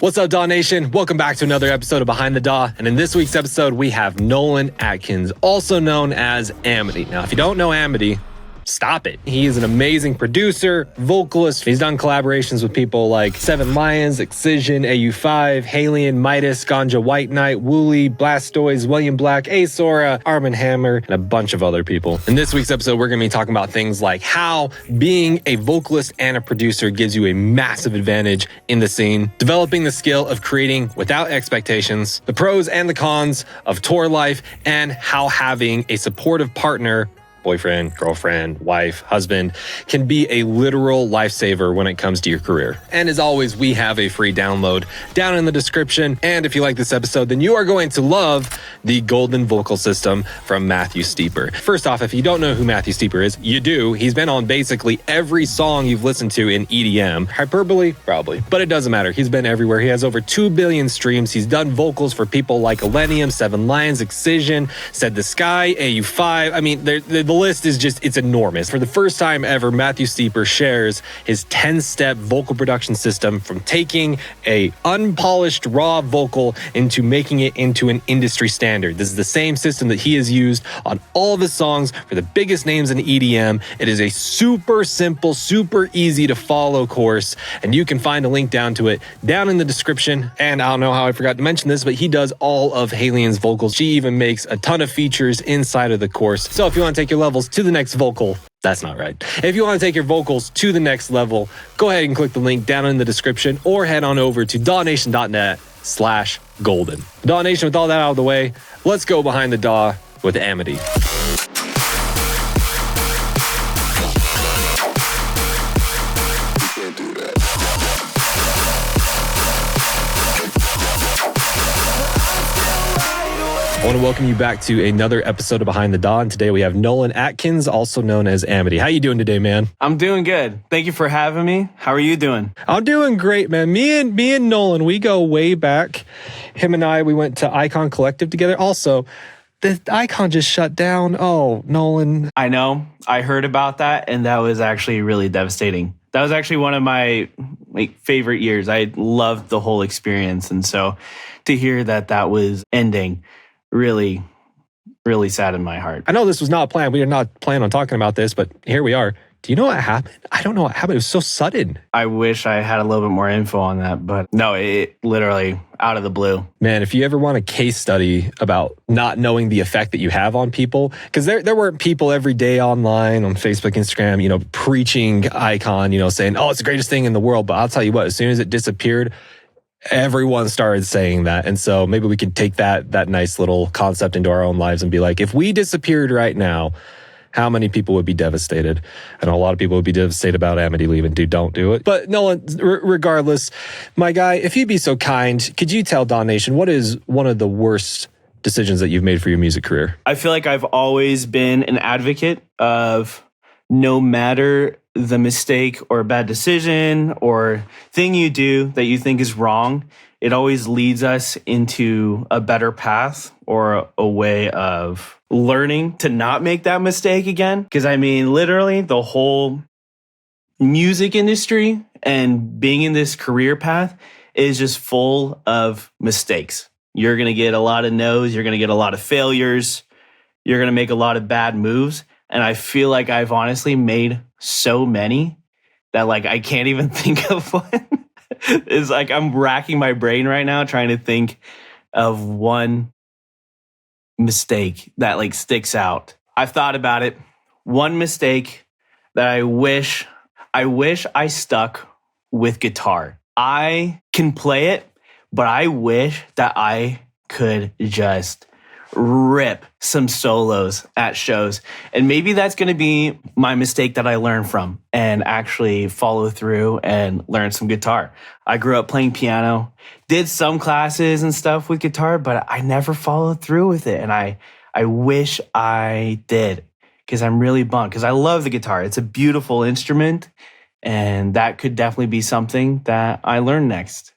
What's up, DAW Nation? Welcome back to another episode of Behind the DAW. And in this week's episode, we have Nolan Atkins, also known as Amidy. Now, if you don't know Amidy, stop it. He is an amazing producer, vocalist. He's done collaborations with people like Seven Lions, Excision, AU5, Halion, Midas, Ganja White Knight, Wooli, Blastoise, William Black, Asora, Armin Hammer, and a bunch of other people. In this week's episode, we're going to be talking about things like how being a vocalist and a producer gives you a massive advantage in the scene, developing the skill of creating without expectations, the pros and the cons of tour life, and how having a supportive partner, boyfriend, girlfriend, wife, husband, can be a literal lifesaver when it comes to your career. And as always, we have a free download down in the description. And if you like this episode, then you are going to love the Golden Vocal System from Matthew Steeper. First off, if you don't know who Matthew Steeper is, you do. He's been on basically every song you've listened to in EDM. Hyperbole? Probably. But it doesn't matter. He's been everywhere. He has over 2 billion streams. He's done vocals for people like Illenium, Seven Lions, Excision, Said the Sky, AU5. I mean, the list is just, it's enormous. For the first time ever, Matthew Steeper shares his 10-step vocal production system from taking a unpolished raw vocal into making it into an industry standard. This is the same system that he has used on all of his songs for the biggest names in EDM. It is a super simple, super easy to follow course, and you can find a link down to it down in the description. And I don't know how I forgot to mention this, but he does all of Halion's vocals. She even makes a ton of features inside of the course. So if you want to take your levels to the next vocal, that's not right. If you want to take your vocals to the next level, go ahead and click the link down in the description or head on over to dawnation.net/golden. DAW Nation, with all that out of the way, let's go behind the DAW with Amidy. I want to welcome you back to another episode of Behind the DAW, and today we have Nolan Atkins, also known as Amidy. How you doing today, man? I'm doing good. Thank you for having me. How are you doing? I'm doing great, man. Me and Nolan, we go way back. Him and I, we went to Icon Collective together. Also, the Icon just shut down. Oh, Nolan. I know. I heard about that, and that was actually really devastating. That was actually one of my favorite years. I loved the whole experience, and so to hear that was ending really, really saddened my heart. I know this was not a plan. We did not plan on talking about this, but here we are. Do you know what happened? I don't know what happened. It was so sudden. I wish I had a little bit more info on that, but no, it literally out of the blue. Man, if you ever want a case study about not knowing the effect that you have on people, because there weren't people every day online on Facebook, Instagram, preaching Icon, saying, oh, it's the greatest thing in the world. But I'll tell you what, as soon as it disappeared, everyone started saying that. And so maybe we could take that nice little concept into our own lives and be like, if we disappeared right now, how many people would be devastated? And a lot of people would be devastated about Amidy leaving. Dude, don't do it. But Nolan, regardless, my guy, if you'd be so kind, could you tell DAW Nation what is one of the worst decisions that you've made for your music career? I feel like I've always been an advocate of no matter the mistake or bad decision or thing you do that you think is wrong, it always leads us into a better path or a way of learning to not make that mistake again. Because I mean, literally the whole music industry and being in this career path is just full of mistakes. You're going to get a lot of no's. You're going to get a lot of failures. You're going to make a lot of bad moves. And I feel like I've honestly made so many that I can't even think of one. It's like I'm racking my brain right now trying to think of one mistake that sticks out. I've thought about it. One mistake that I wish I stuck with guitar. I can play it, but I wish that I could just rip some solos at shows. And maybe that's going to be my mistake that I learn from and actually follow through and learn some guitar. I grew up playing piano, did some classes and stuff with guitar, but I never followed through with it. And I wish I did, because I'm really bummed, because I love the guitar. It's a beautiful instrument, and that could definitely be something that I learn next.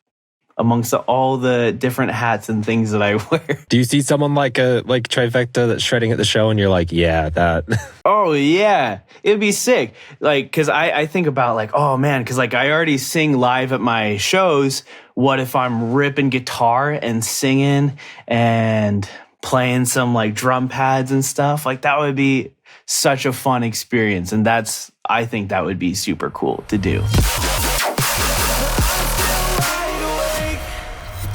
amongst all the different hats and things that I wear. Do you see someone like Trifecta that's shredding at the show and you're like, yeah, that? Oh yeah, it'd be sick. Like, cause I think about like, oh man, cause like I already sing live at my shows. What if I'm ripping guitar and singing and playing some like drum pads and stuff? Like that would be such a fun experience. And I think that would be super cool to do.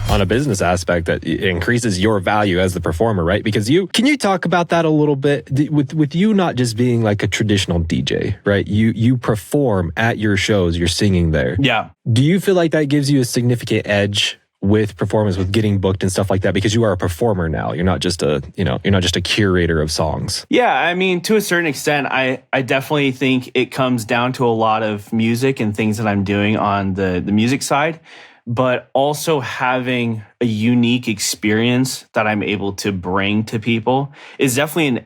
On a business aspect, that increases your value as the performer, right? Because can you talk about that a little bit with you not just being like a traditional DJ, right? You perform at your shows, you're singing there. Yeah. Do you feel like that gives you a significant edge with performance, with getting booked and stuff like that? Because you are a performer now. You're not just a curator of songs. Yeah, I mean, to a certain extent, I definitely think it comes down to a lot of music and things that I'm doing on the music side, but also having a unique experience that I'm able to bring to people is definitely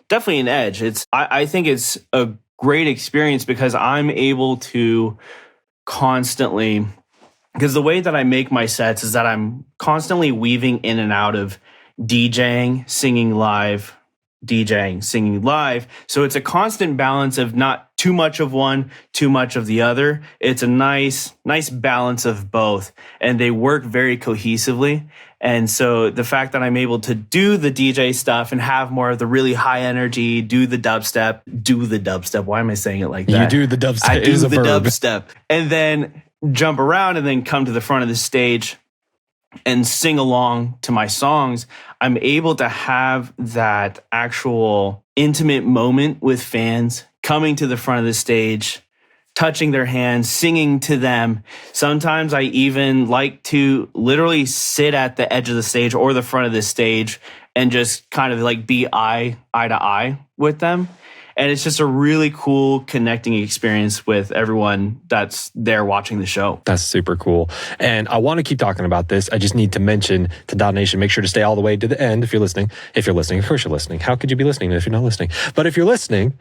an edge. I think it's a great experience because I'm able to constantly, because the way that I make my sets is that I'm constantly weaving in and out of DJing, singing live, DJing, singing live. So it's a constant balance of not too much of one, too much of the other. It's a nice balance of both, and they work very cohesively. And so the fact that I'm able to do the DJ stuff and have more of the really high energy, do the dubstep. Why am I saying it like that? You do the dubstep. I do the dubstep. And then jump around and then come to the front of the stage and sing along to my songs, I'm able to have that actual intimate moment with fans coming to the front of the stage, touching their hands, singing to them. Sometimes I even like to literally sit at the edge of the stage or the front of the stage and just kind of like be eye to eye with them. And it's just a really cool connecting experience with everyone that's there watching the show. That's super cool. And I want to keep talking about this. I just need to mention to DAW Nation, make sure to stay all the way to the end if you're listening. If you're listening, of course you're listening. How could you be listening if you're not listening? But if you're listening,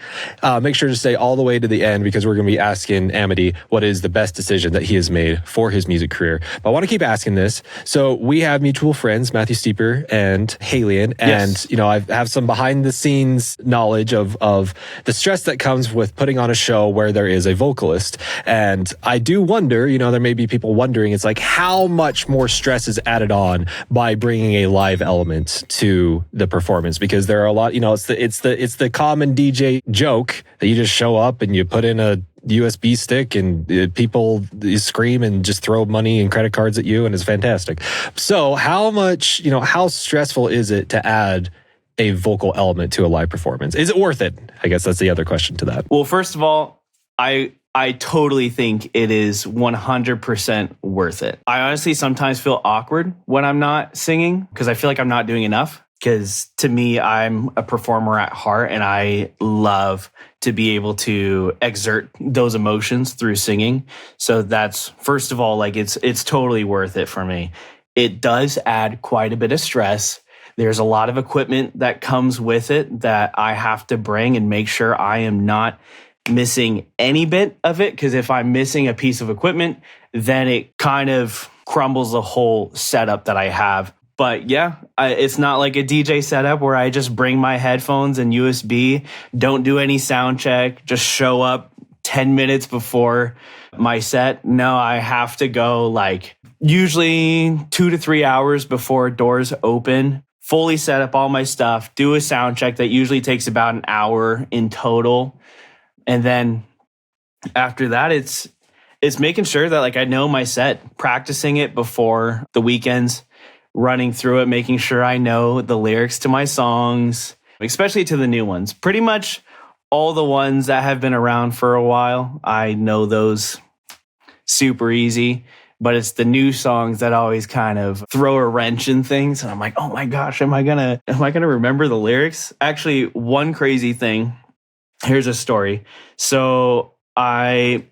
make sure to stay all the way to the end because we're going to be asking Amidy what is the best decision that he has made for his music career. But I want to keep asking this. So we have mutual friends, Matthew Steeper and Halian. And, you know, I have some behind the scenes knowledge of the stress that comes with putting on a show where there is a vocalist. And I do wonder, you know, there may be people wondering, it's like how much more stress is added on by bringing a live element to the performance, because there are a lot, you know, it's the common DJ joke that you just show up and you put in a USB stick and people scream and just throw money and credit cards at you, and it's fantastic. So how much, you know, how stressful is it to add a vocal element to a live performance? Is it worth it? I guess that's the other question to that. Well, first of all, I totally think it is 100% worth it. I honestly sometimes feel awkward when I'm not singing because I feel like I'm not doing enough. Because to me, I'm a performer at heart and I love to be able to exert those emotions through singing. So that's, first of all, like it's totally worth it for me. It does add quite a bit of stress. There's a lot of equipment that comes with it that I have to bring and make sure I am not missing any bit of it. Because if I'm missing a piece of equipment, then it kind of crumbles the whole setup that I have. But yeah, it's not like a DJ setup where I just bring my headphones and USB, don't do any sound check, just show up 10 minutes before my set. No, I have to go like usually 2 to 3 hours before doors open, fully set up all my stuff, do a sound check that usually takes about an hour in total. And then after that, it's making sure that like I know my set, practicing it before the weekends, running through it, making sure I know the lyrics to my songs, especially to the new ones. Pretty much all the ones that have been around for a while, I know those super easy. But it's the new songs that always kind of throw a wrench in things. And I'm like, oh my gosh, am I gonna remember the lyrics? Actually, one crazy thing, here's a story. So I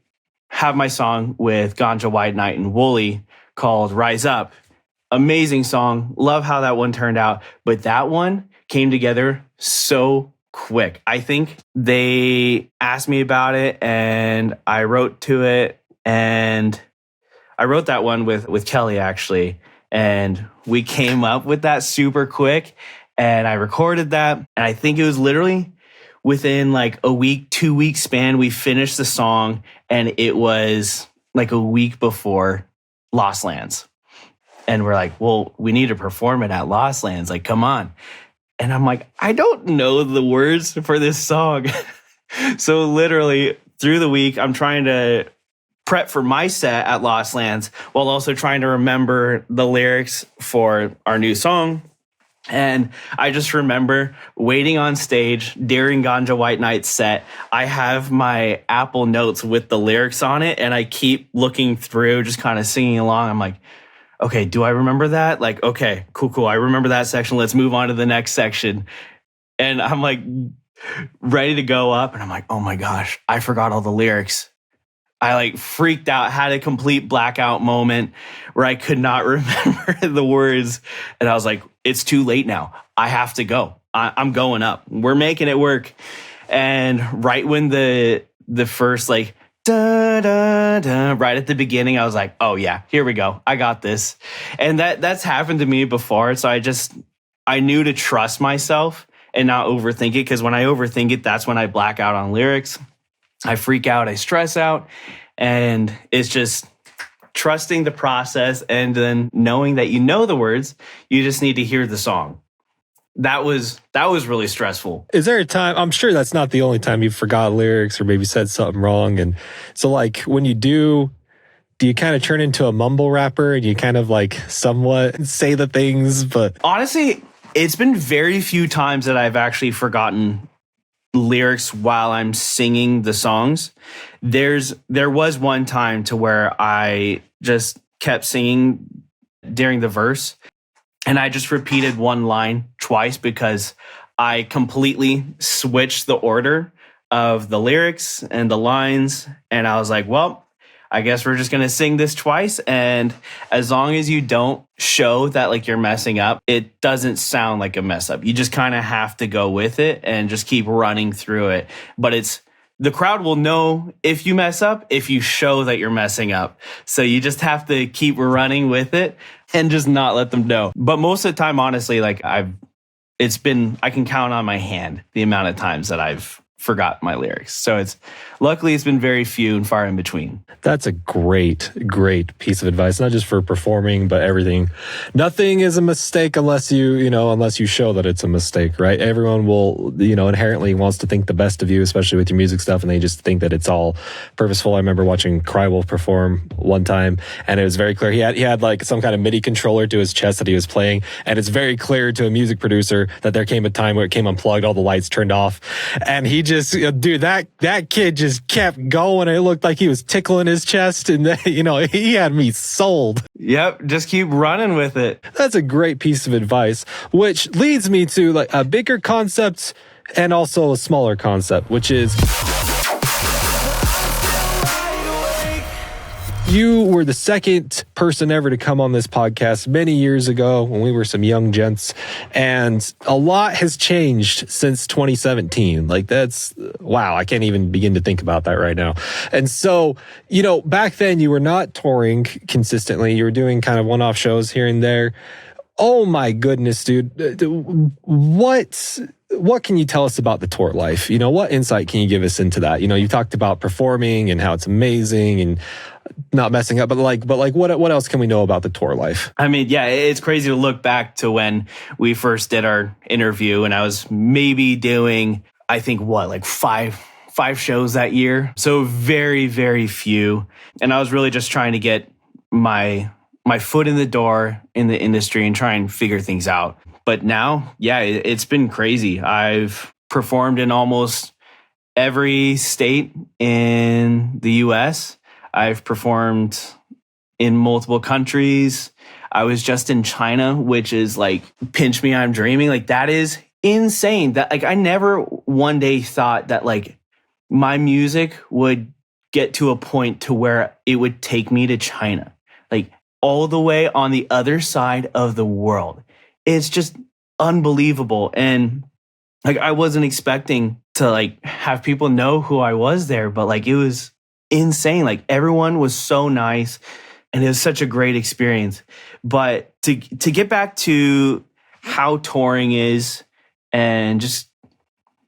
have my song with Ganja White Knight and Wooli called Rise Up. Amazing song. Love how that one turned out. But that one came together so quick. I think they asked me about it and I wrote to it and I wrote that one with Kelly actually, and we came up with that super quick, and I recorded that, and I think it was literally within like a week, 2 week span, we finished the song, and it was like a week before Lost Lands. And we're like, well, we need to perform it at Lost Lands. Like, come on. And I'm like, I don't know the words for this song. So literally through the week, I'm trying to prep for my set at Lost Lands while also trying to remember the lyrics for our new song. And I just remember waiting on stage during Ganja White Night's set. I have my Apple Notes with the lyrics on it, and I keep looking through, just kind of singing along. I'm like, okay, do I remember that? Like, okay, cool. I remember that section. Let's move on to the next section. And I'm like ready to go up, and I'm like, oh my gosh, I forgot all the lyrics. I like freaked out, had a complete blackout moment where I could not remember the words. And I was like, it's too late now. I have to go. I'm going up. We're making it work. And right when the first like, da, da, da, right at the beginning, I was like, oh yeah, here we go. I got this. And that's happened to me before. So I knew to trust myself and not overthink it. Because when I overthink it, that's when I black out on lyrics. I freak out, I stress out, and it's just trusting the process and then knowing that you know the words, you just need to hear the song. That was really stressful. Is there a time, I'm sure that's not the only time you forgot lyrics or maybe said something wrong. And so like when you do you kind of turn into a mumble rapper and you kind of like somewhat say the things, but... Honestly, it's been very few times that I've actually forgotten lyrics while I'm singing the songs. There was one time to where I just kept singing during the verse, and I just repeated one line twice because I completely switched the order of the lyrics and the lines, and I was like, well, I guess we're just going to sing this twice. And as long as you don't show that like you're messing up, it doesn't sound like a mess up. You just kind of have to go with it and just keep running through it. But the crowd will know if you mess up, if you show that you're messing up. So you just have to keep running with it and just not let them know. But most of the time, honestly, like I can count on my hand the amount of times that I've forgot my lyrics. So luckily it's been very few and far in between. That's a great piece of advice, not just for performing, but everything. Nothing is a mistake unless you show that it's a mistake, right? Everyone will, inherently wants to think the best of you, especially with your music stuff, and they just think that it's all purposeful. I remember watching Crywolf perform one time, and it was very clear. He had like some kind of MIDI controller to his chest that he was playing, and it's very clear to a music producer that there came a time where it came unplugged, all the lights turned off, and he just, dude, that kid just kept going. It looked like he was tickling his chest, and he had me sold. Yep, just keep running with it. That's a great piece of advice, which leads me to like a bigger concept and also a smaller concept, which is you were the second person ever to come on this podcast many years ago when we were some young gents, and a lot has changed since 2017. Like that's, wow, I can't even begin to think about that right now. And so, back then you were not touring consistently. You were doing kind of one-off shows here and there. Oh my goodness, dude. What can you tell us about the tour life? What insight can you give us into that? You talked about performing and how it's amazing and not messing up, but what else can we know about the tour life? I mean, yeah, it's crazy to look back to when we first did our interview, and I was maybe doing, I think, like five shows that year. So very, very few. And I was really just trying to get my foot in the door in the industry and try and figure things out. But now, yeah, it's been crazy. I've performed in almost every state in the US. I've performed in multiple countries. I was just in China, which is like, pinch me, I'm dreaming. Like, that is insane. That, like, I never one day thought that like my music would get to a point to where it would take me to China, like all the way on the other side of the world. It's just unbelievable. And like, I wasn't expecting to like have people know who I was there, but like, it was insane. Like, everyone was so nice. And it was such a great experience. But to get back to how touring is and just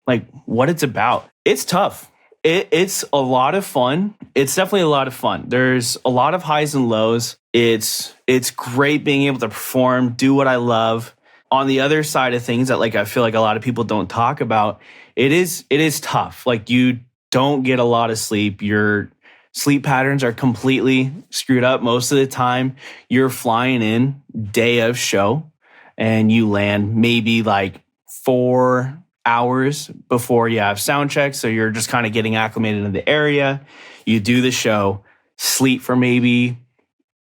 like what it's about, it's tough. It's a lot of fun. It's definitely a lot of fun. There's a lot of highs and lows. It's great being able to perform, do what I love. On the other side of things that like I feel like a lot of people don't talk about, it is tough. Like you don't get a lot of sleep. Your sleep patterns are completely screwed up most of the time. You're flying in day of show and you land maybe like 4 hours before you have sound check. So you're just kind of getting acclimated in the area. You do the show, sleep for maybe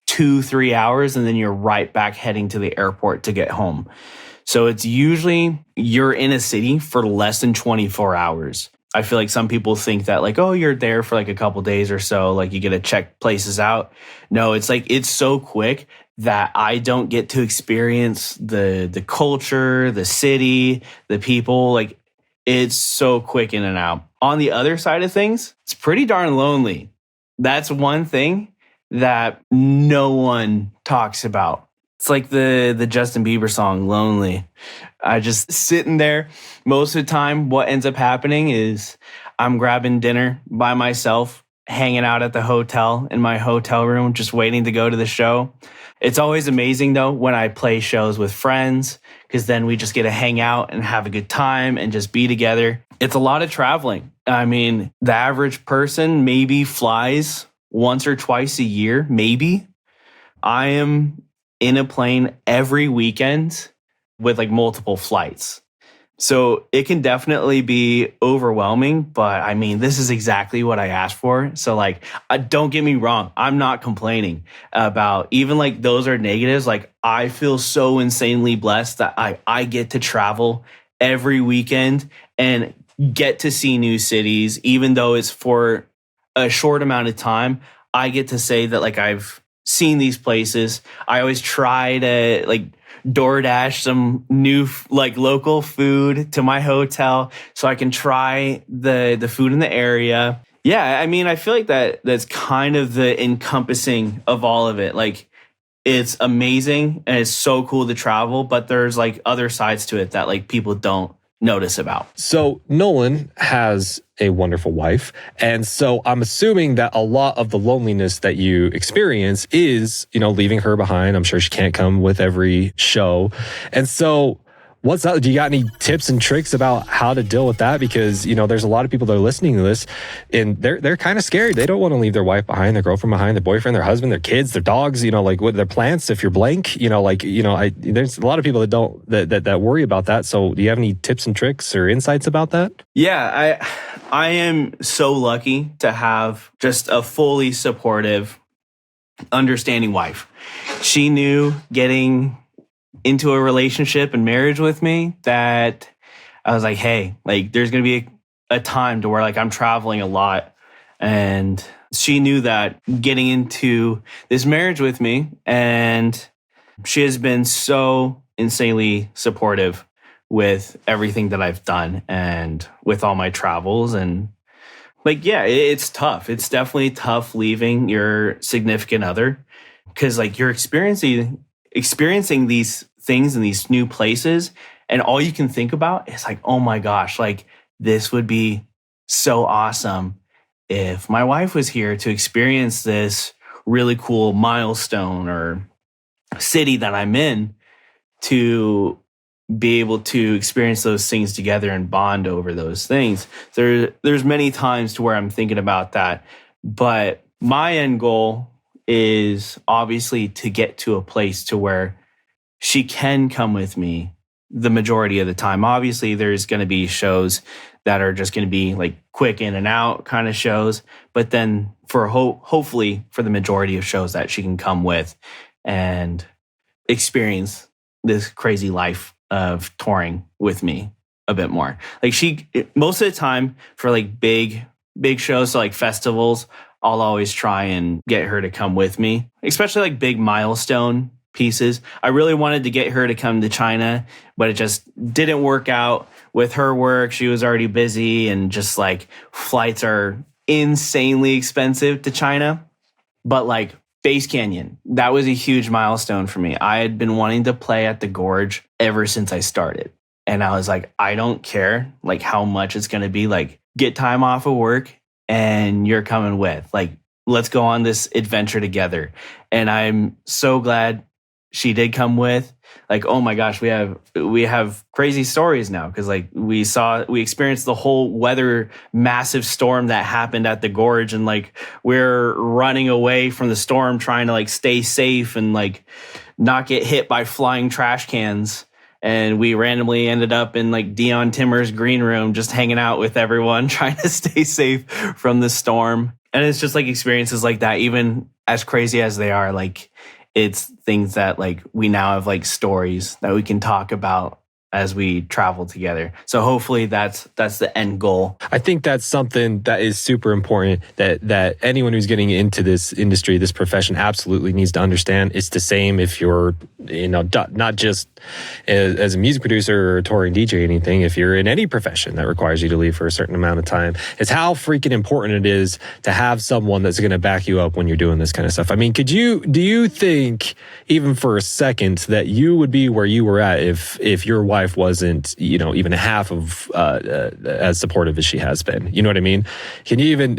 2-3 hours, and then you're right back heading to the airport to get home. So it's usually you're in a city for less than 24 hours. I feel like some people think that like, oh, you're there for like a couple days or so, like you get to check places out. No, it's like it's so quick that I don't get to experience the culture, the city, the people. Like it's so quick in and out. On the other side of things, it's pretty darn lonely. That's one thing that no one talks about. It's like the Justin Bieber song, Lonely. I just sitting there. Most of the time, what ends up happening is I'm grabbing dinner by myself, hanging out at the hotel in my hotel room, just waiting to go to the show. It's always amazing, though, when I play shows with friends, because then we just get to hang out and have a good time and just be together. It's a lot of traveling. I mean, the average person maybe flies once or twice a year, maybe. I am in a plane every weekend with like multiple flights. So it can definitely be overwhelming, but I mean, this is exactly what I asked for. So like, don't get me wrong. I'm not complaining about even like those are negatives. Like I feel so insanely blessed that I get to travel every weekend and get to see new cities, even though it's for a short amount of time. I get to say that like I've seen these places. I always try to like DoorDash some new like local food to my hotel so I can try the food in the area. Yeah, I mean, I feel like that's kind of the encompassing of all of it. Like it's amazing and it's so cool to travel, but there's like other sides to it that like people don't notice about. So Nolan has a wonderful wife. And so I'm assuming that a lot of the loneliness that you experience is, leaving her behind. I'm sure she can't come with every show. And so what's up? Do you got any tips and tricks about how to deal with that? Because, there's a lot of people that are listening to this and they're kind of scared. They don't want to leave their wife behind, their girlfriend behind, their boyfriend, their husband, their kids, their dogs, like with their plants. If you're blank, there's a lot of people that worry about that. So do you have any tips and tricks or insights about that? Yeah, I am so lucky to have just a fully supportive, understanding wife. She knew getting into a relationship and marriage with me that I was like, hey, like there's going to be a time to where like I'm traveling a lot. And she knew that getting into this marriage with me, and she has been so insanely supportive with everything that I've done and with all my travels. And like, yeah, it's tough. It's definitely tough leaving your significant other because like you're experiencing these things in these new places. And all you can think about is like, oh my gosh, like this would be so awesome if my wife was here to experience this really cool milestone or city that I'm in, to be able to experience those things together and bond over those things. There's many times to where I'm thinking about that, but my end goal is obviously to get to a place to where she can come with me the majority of the time. Obviously, there's going to be shows that are just going to be like quick in and out kind of shows, but then for hopefully for the majority of shows that she can come with and experience this crazy life of touring with me a bit more. Like most of the time for like big shows, so like festivals, I'll always try and get her to come with me, especially like big milestone pieces. I really wanted to get her to come to China, but it just didn't work out with her work. She was already busy and just like flights are insanely expensive to China. But like Bass Canyon. That was a huge milestone for me. I had been wanting to play at the Gorge ever since I started. And I was like, I don't care like how much it's going to be. Like, get time off of work and you're coming with. Like, let's go on this adventure together. And I'm so glad she did come with. Like, oh my gosh, we have crazy stories now, because like we experienced the whole weather massive storm that happened at the Gorge, and like we're running away from the storm trying to like stay safe and like not get hit by flying trash cans. And we randomly ended up in like Dion Timmer's green room, just hanging out with everyone, trying to stay safe from the storm. And it's just like experiences like that, even as crazy as they are, like it's things that like we now have like stories that we can talk about as we travel together. So hopefully that's the end goal. I think that's something that is super important that anyone who's getting into this industry, this profession, absolutely needs to understand. It's the same if you're, not just as a music producer or a touring DJ or anything, if you're in any profession that requires you to leave for a certain amount of time. It's how freaking important it is to have someone that's going to back you up when you're doing this kind of stuff. I mean, do you think even for a second that you would be where you were at if your wife wasn't, even half of as supportive as she has been? You know what I mean? Can you even?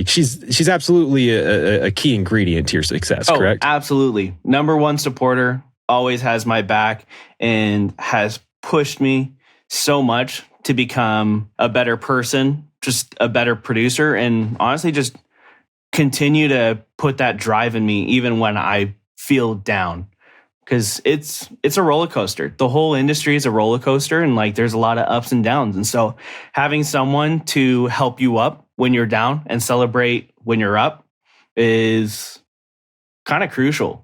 She's absolutely a key ingredient to your success. Correct? Absolutely. Number one supporter, always has my back and has pushed me so much to become a better person, just a better producer, and honestly, just continue to put that drive in me even when I feel down. Because it's a roller coaster. The whole industry is a roller coaster, and like there's a lot of ups and downs. And so having someone to help you up when you're down and celebrate when you're up is kind of crucial.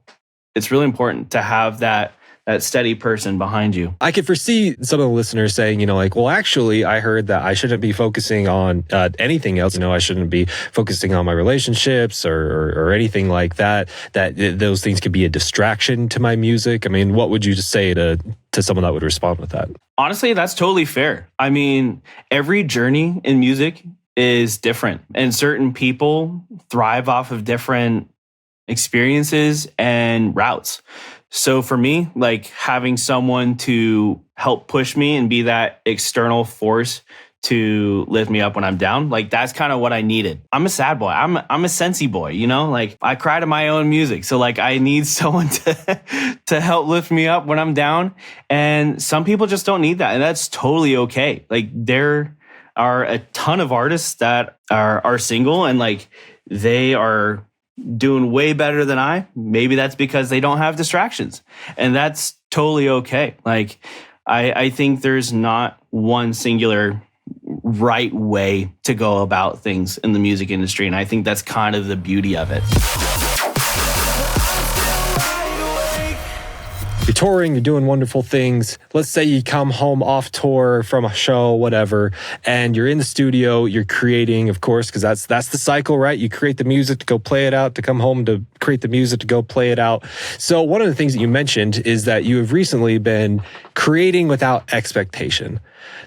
It's really important to have that steady person behind you. I could foresee some of the listeners saying, well, actually, I heard that I shouldn't be focusing on anything else. I shouldn't be focusing on my relationships or anything like that, that those things could be a distraction to my music. I mean, what would you just say to someone that would respond with that? Honestly, that's totally fair. I mean, every journey in music is different, and certain people thrive off of different experiences and routes. So for me, like having someone to help push me and be that external force to lift me up when I'm down, like that's kind of what I needed. I'm a sad boy. I'm a sensey boy, like I cry to my own music. So like I need someone to help lift me up when I'm down. And some people just don't need that. And that's totally okay. Like there are a ton of artists that are single and like they are doing way better than I. Maybe that's because they don't have distractions, and that's totally okay. Like I think there's not one singular right way to go about things in the music industry, and I think that's kind of the beauty of it. You're touring, you're doing wonderful things. Let's say you come home off tour from a show, whatever, and you're in the studio, you're creating, of course, because that's the cycle, right? You create the music to go play it out, to come home to create the music to go play it out. So one of the things that you mentioned is that you have recently been creating without expectation.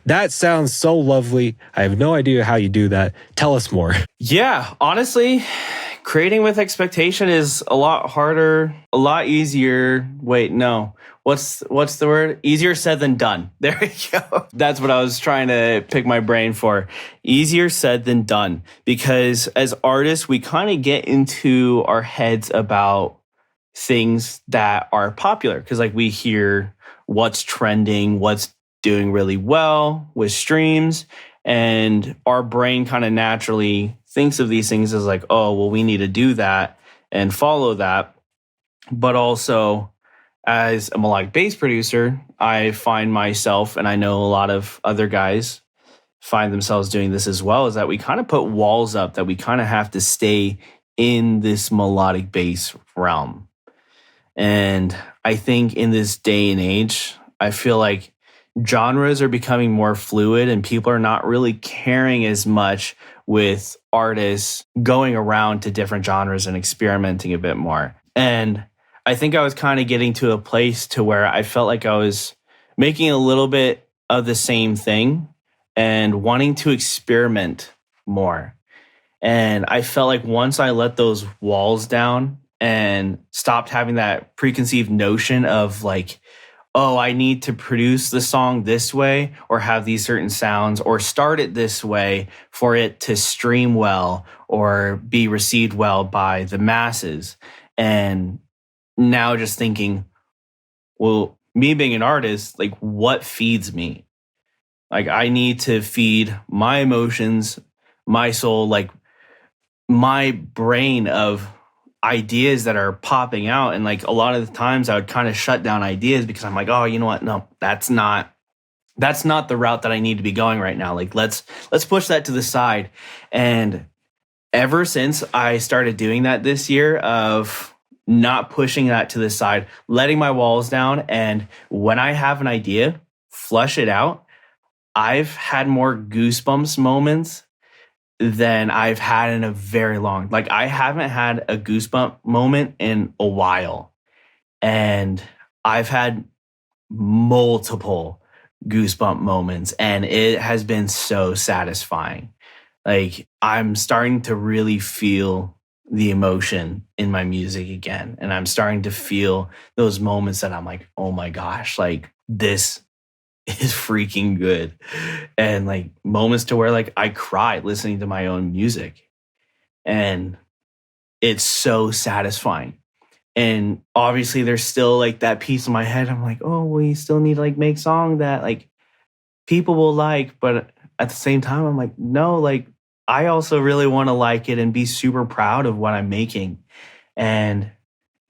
That sounds so lovely. I have no idea how you do that. Tell us more. Yeah, honestly, creating with expectation is a lot harder, a lot easier. Wait, no. What's the word? Easier said than done. There we go. That's what I was trying to pick my brain for. Easier said than done. Because as artists, we kind of get into our heads about things that are popular. Because like we hear what's trending, what's doing really well with streams. And our brain kind of naturally thinks of these things as like, oh, well, we need to do that and follow that. But also, as a melodic bass producer, I find myself, and I know a lot of other guys find themselves doing this as well, is that we kind of put walls up that we kind of have to stay in this melodic bass realm. And I think in this day and age, I feel like genres are becoming more fluid and people are not really caring as much with artists going around to different genres and experimenting a bit more. And I think I was kind of getting to a place to where I felt like I was making a little bit of the same thing and wanting to experiment more. And I felt like once I let those walls down and stopped having that preconceived notion of like, oh, I need to produce the song this way or have these certain sounds or start it this way for it to stream well or be received well by the masses. And now just thinking, well, me being an artist, like what feeds me? Like I need to feed my emotions, my soul, like my brain of ideas that are popping out. And like a lot of the times I would kind of shut down ideas because I'm like, oh, you know what? No, that's not the route that I need to be going right now. Like let's push that to the side. And ever since I started doing that this year of not pushing that to the side, letting my walls down, and when I have an idea, flush it out, I've had more goosebumps moments than I've had in a very long, like I haven't had a goosebump moment in a while. And I've had multiple goosebump moments and it has been so satisfying. Like I'm starting to really feel the emotion in my music again. And I'm starting to feel those moments that I'm like, oh my gosh, like this is freaking good. And like moments to where like I cried listening to my own music. And it's so satisfying. And obviously there's still like that piece in my head. I'm like, oh, well, you still need to like make song that like people will like. But at the same time, I'm like, no, like I also really want to like it and be super proud of what I'm making. And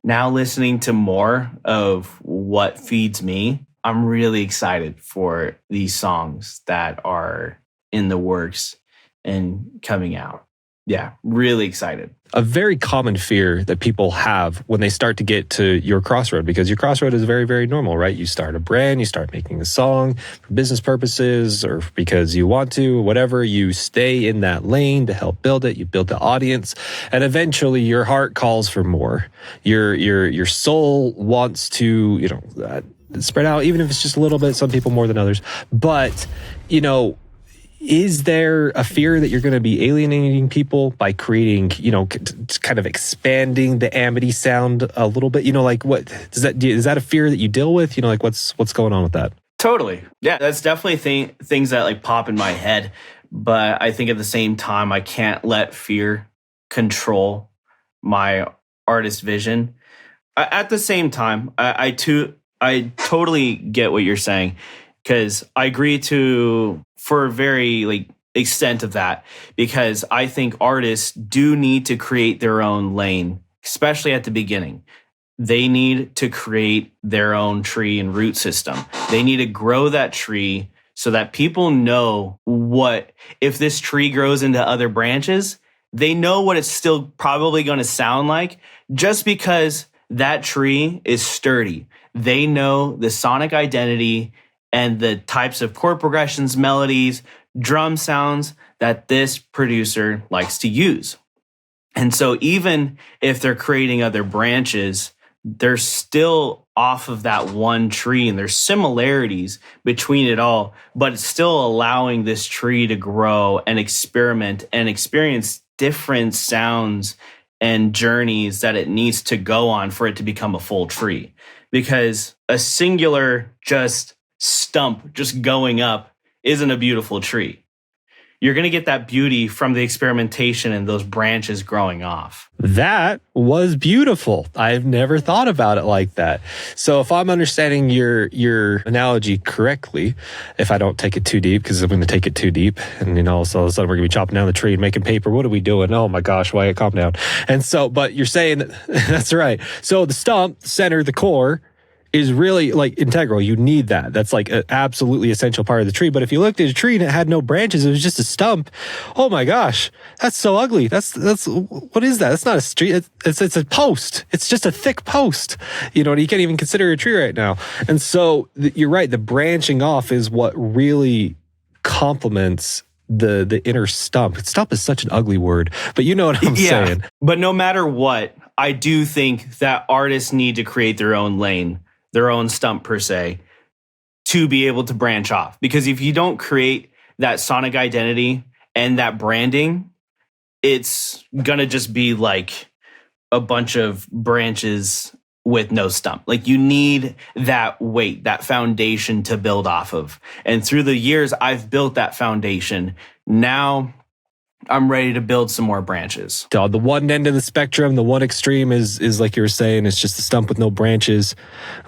now listening to more of what feeds me, I'm really excited for these songs that are in the works and coming out. Yeah, really excited. A very common fear that people have when they start to get to your crossroad, because your crossroad is very, very normal, right? You start a brand, you start making a song for business purposes or because you want to, whatever. You stay in that lane to help build it. You build the audience, and eventually your heart calls for more. Your soul wants to, spread out, even if it's just a little bit, some people more than others. But, is there a fear that you're going to be alienating people by creating, kind of expanding the Amidy sound a little bit? What is that a fear that you deal with? What's going on with that? Totally. Yeah, that's definitely things that like pop in my head. But I think at the same time, I can't let fear control my artist vision. At the same time, I totally get what you're saying, because I agree for a very like extent of that, because I think artists do need to create their own lane, especially at the beginning. They need to create their own tree and root system. They need to grow that tree so that people know if this tree grows into other branches, they know what it's still probably going to sound like, just because that tree is sturdy. They know the sonic identity and the types of chord progressions, melodies, drum sounds that this producer likes to use. And so even if they're creating other branches, they're still off of that one tree, and there's similarities between it all, but it's still allowing this tree to grow and experiment and experience different sounds and journeys that it needs to go on for it to become a full tree. Because a singular stump just going up isn't a beautiful tree. You're going to get that beauty from the experimentation and those branches growing off. That was beautiful. I've never thought about it like that. So if I'm understanding your analogy correctly, if I don't take it too deep, because I'm going to take it too deep, and all of a sudden we're going to be chopping down the tree and making paper. What are we doing? Oh my gosh, Wyatt, calm down. And so, but you're saying that's right. So the stump, center, the core is really like integral. You need that. That's like an absolutely essential part of the tree. But if you looked at a tree and it had no branches, it was just a stump. Oh my gosh, that's so ugly. That's what is that? That's not a tree. It's a post. It's just a thick post. You can't even consider a tree right now. And so you're right. The branching off is what really complements the inner stump. Stump is such an ugly word, but you know what I'm saying. But no matter what, I do think that artists need to create their own lane, their own stump per se, to be able to branch off. Because if you don't create that sonic identity and that branding, it's gonna just be like a bunch of branches with no stump. Like you need that weight, that foundation to build off of. And through the years, I've built that foundation. Now I'm ready to build some more branches. The one end of the spectrum, the one extreme is like you were saying, it's just a stump with no branches.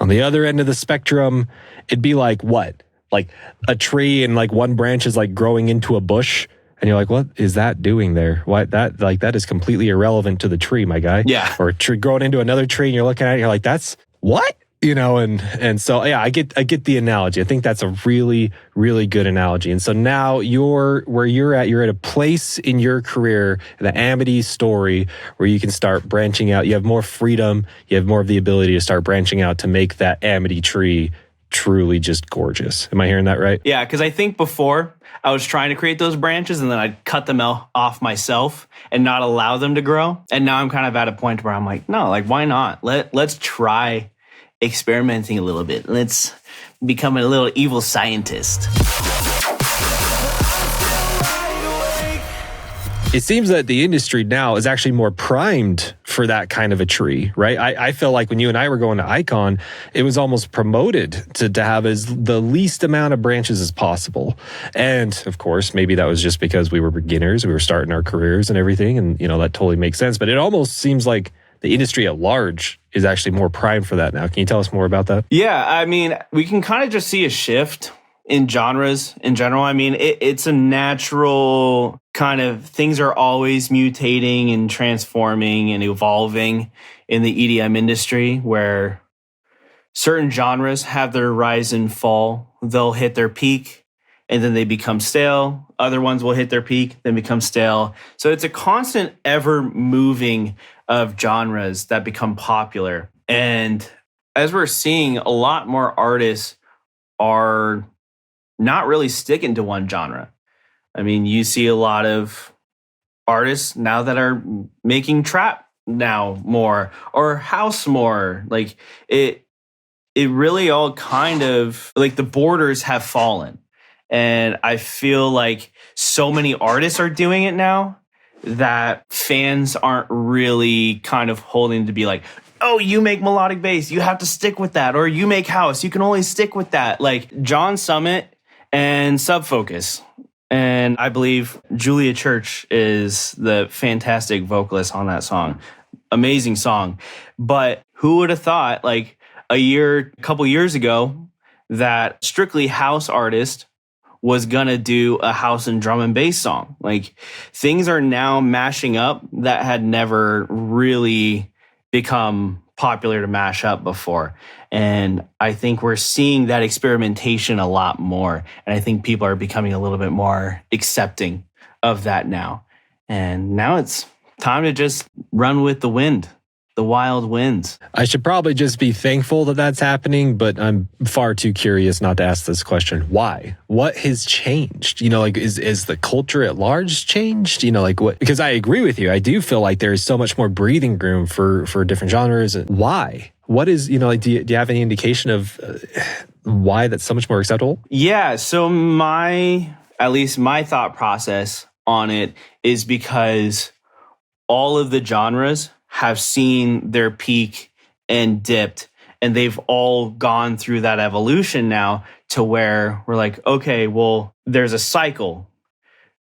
On the other end of the spectrum, it'd be like what? Like a tree and like one branch is like growing into a bush. And you're like, what is that doing there? What that is completely irrelevant to the tree, my guy. Yeah. Or a tree growing into another tree and you're looking at it, and you're like, that's what? And so yeah, I get the analogy. I think that's a really, really good analogy. And so now you're at a place in your career, the Amidy story, where you can start branching out. You have more freedom. You have more of the ability to start branching out to make that Amidy tree truly just gorgeous. Am I hearing that right? Yeah, because I think before I was trying to create those branches and then I'd cut them off myself and not allow them to grow. And now I'm kind of at a point where I'm like, no, like why not? Let's try experimenting a little bit. Let's become a little evil scientist. It seems that the industry now is actually more primed for that kind of a tree, right? I feel like when you and I were going to Icon, it was almost promoted to have the least amount of branches as possible. And of course, maybe that was just because we were beginners, we were starting our careers and everything, and that totally makes sense. But it almost seems like the industry at large is actually more primed for that now. Can you tell us more about that? Yeah, I mean, we can kind of just see a shift in genres in general. I mean, it's a natural kind of, things are always mutating and transforming and evolving in the EDM industry, where certain genres have their rise and fall. They'll hit their peak and then they become stale. Other ones will hit their peak, then become stale. So it's a constant ever moving of genres that become popular. And as we're seeing, a lot more artists are not really sticking to one genre. I mean, you see a lot of artists now that are making trap now more or house more. Like it really all kind of like the borders have fallen. And I feel like so many artists are doing it now that fans aren't really kind of holding to be like, oh, you make melodic bass, you have to stick with that. Or you make house, you can only stick with that. Like John Summit and Subfocus. And I believe Julia Church is the fantastic vocalist on that song. Amazing song. But who would have thought, like a couple years ago, that strictly house artist was gonna do a house and drum and bass song? Like things are now mashing up that had never really become popular to mash up before. And I think we're seeing that experimentation a lot more. And I think people are becoming a little bit more accepting of that now. And now it's time to just run with the wind, the wild winds. I should probably just be thankful that that's happening, but I'm far too curious not to ask this question. Why? What has changed? Like is the culture at large changed? Like what? Because I agree with you. I do feel like there is so much more breathing room for different genres. Why? What is, like, do you have any indication of why that's so much more acceptable? Yeah. So at least my thought process on it is because all of the genres have seen their peak and dipped, and they've all gone through that evolution now to where we're like, okay, well, there's a cycle.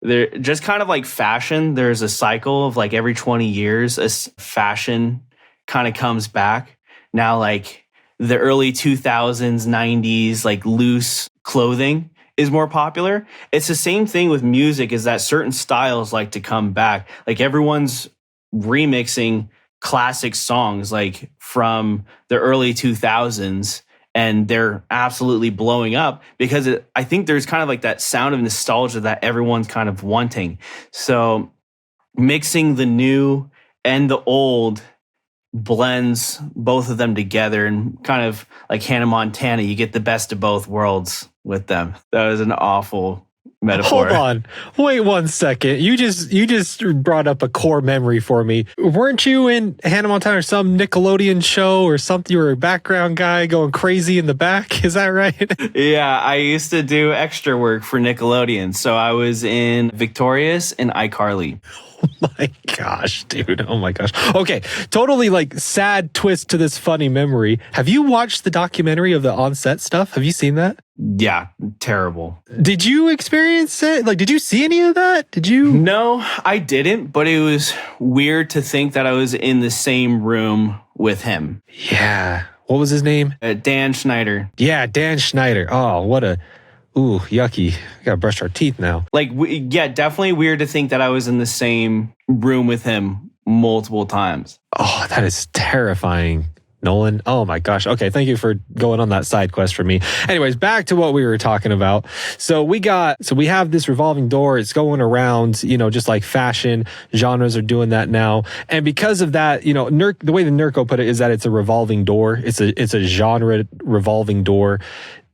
There, just kind of like fashion, there's a cycle of like every 20 years, a fashion kind of comes back. Now, like the early 2000s, 90s, like loose clothing is more popular. It's the same thing with music, is that certain styles like to come back. Like everyone's remixing classic songs like from the early 2000s, and they're absolutely blowing up because I think there's kind of like that sound of nostalgia that everyone's kind of wanting. So mixing the new and the old blends both of them together, and kind of like Hannah Montana, you get the best of both worlds with them. That was an awful metaphor. Hold on. Wait 1 second. You just brought up a core memory for me. Weren't you in Hannah Montana or some Nickelodeon show or something? You were a background guy going crazy in the back. Is that right? Yeah, I used to do extra work for Nickelodeon. So I was in Victorious and iCarly. My gosh, dude. Oh my gosh. Okay. Totally like sad twist to this funny memory. Have you watched the documentary of the on-set stuff? Have you seen that? Yeah, terrible. Did you experience it? Like, did you see any of that? Did you? No, I didn't, but it was weird to think that I was in the same room with him. Yeah. What was his name? Dan Schneider. Yeah, Dan Schneider. Oh, what a... Ooh, yucky. We gotta brush our teeth now. Like, yeah, definitely weird to think that I was in the same room with him multiple times. Oh, that is terrifying, Nolan. Oh my gosh. Okay, thank you for going on that side quest for me. Anyways, back to what we were talking about. So we have this revolving door. It's going around, you know, just like fashion genres are doing that now. And because of that, you know, the way the Nurko put it is that it's a revolving door. It's a genre revolving door.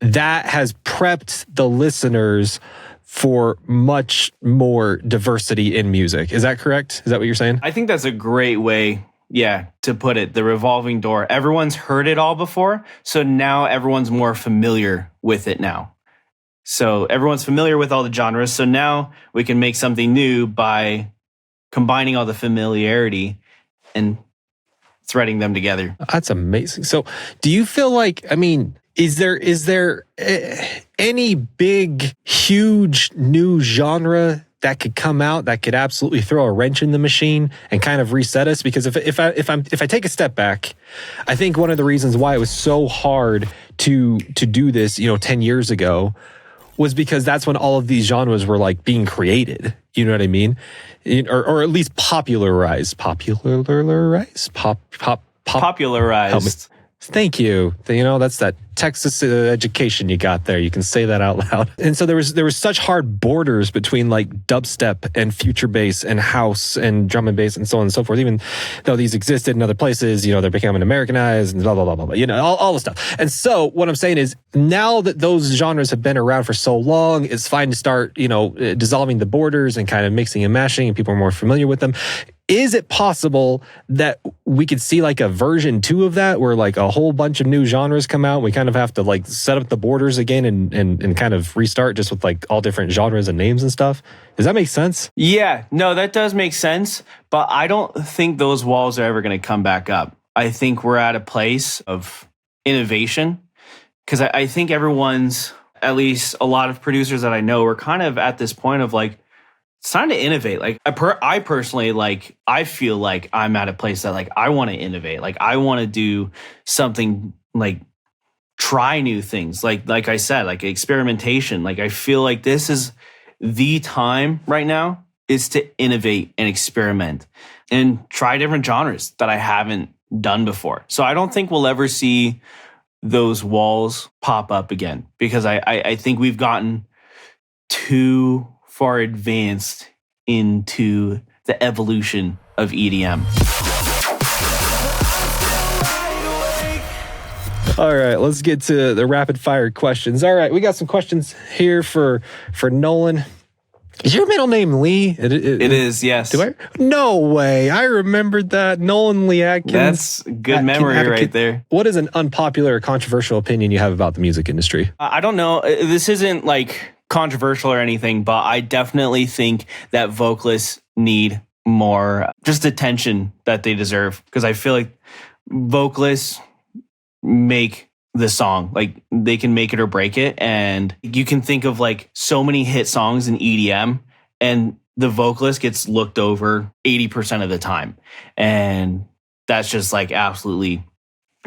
That has prepped the listeners for much more diversity in music. Is that correct? Is that what you're saying? I think that's a great way, to put it. The revolving door. Everyone's heard it all before, so now everyone's more familiar with it now. So everyone's familiar with all the genres, so now we can make something new by combining all the familiarity and threading them together. That's amazing. So do you feel like, I mean... Is there any big, huge new genre that could come out that could absolutely throw a wrench in the machine and kind of reset us? Because if I take a step back, I think one of the reasons why it was so hard to do this, 10 years ago, was because that's when all of these genres were like being created. You know what I mean? Or at least popularized. Popularized. Thank you. That's that Texas education you got there. You can say that out loud. And so there was such hard borders between like dubstep and future bass and house and drum and bass and so on and so forth. Even though these existed in other places, they're becoming Americanized and blah, blah, blah, blah, blah, all the stuff. And so what I'm saying is now that those genres have been around for so long, it's fine to start, dissolving the borders and kind of mixing and mashing, and people are more familiar with them. Is it possible that we could see like a version 2 of that where like a whole bunch of new genres come out? We kind of have to like set up the borders again and kind of restart just with like all different genres and names and stuff. Does that make sense? Yeah, no, that does make sense. But I don't think those walls are ever going to come back up. I think we're at a place of innovation because I think everyone's, at least a lot of producers that I know, are kind of at this point of like, it's time to innovate. Like I personally, like, I feel like I'm at a place that like I want to innovate. Like I want to do something, like try new things. Like I said, like experimentation. Like I feel like this is the time right now is to innovate and experiment and try different genres that I haven't done before. So I don't think we'll ever see those walls pop up again because I think we've gotten too far advanced into the evolution of EDM. All right, let's get to the rapid fire questions. All right, we got some questions here for Nolan. Is your middle name Lee? It is, yes. No way. I remembered that. Nolan Lee Atkins. That's good memory right there. What is an unpopular or controversial opinion you have about the music industry? I don't know. This isn't like controversial or anything, but I definitely think that vocalists need more just attention that they deserve, because I feel like vocalists make the song. Like they can make it or break it, and you can think of like so many hit songs in EDM and the vocalist gets looked over 80% of the time, and that's just like absolutely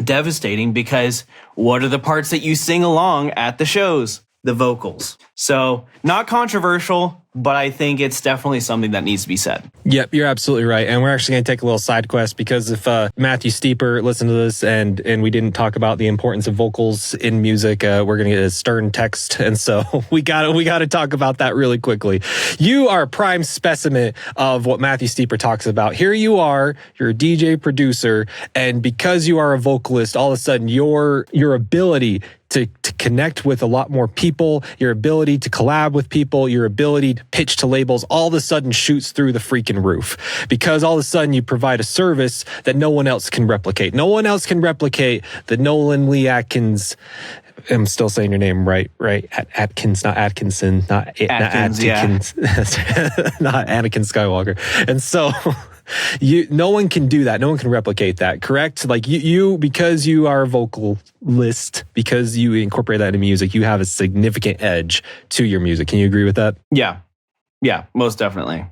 devastating, because what are the parts that you sing along at the shows? The vocals. So not controversial, but I think it's definitely something that needs to be said. Yep, you're absolutely right. And we're actually going to take a little side quest, because if Matthew Steeper listened to this and we didn't talk about the importance of vocals in music, we're going to get a stern text. And so we got to talk about that really quickly. You are a prime specimen of what Matthew Steeper talks about. Here you are, you're a DJ producer, and because you are a vocalist, all of a sudden your ability to connect with a lot more people, your ability to collab with people, your ability to pitch to labels, all of a sudden shoots through the freaking roof. Because all of a sudden you provide a service that no one else can replicate. No one else can replicate the Nolan Lee Atkins. I'm still saying your name right? Atkins, not Atkinson, not Atkins, not Anakin Skywalker. And so no one can do that. No one can replicate that, correct? Like you because you are a vocalist, because you incorporate that into music, you have a significant edge to your music. Can you agree with that? Yeah, most definitely.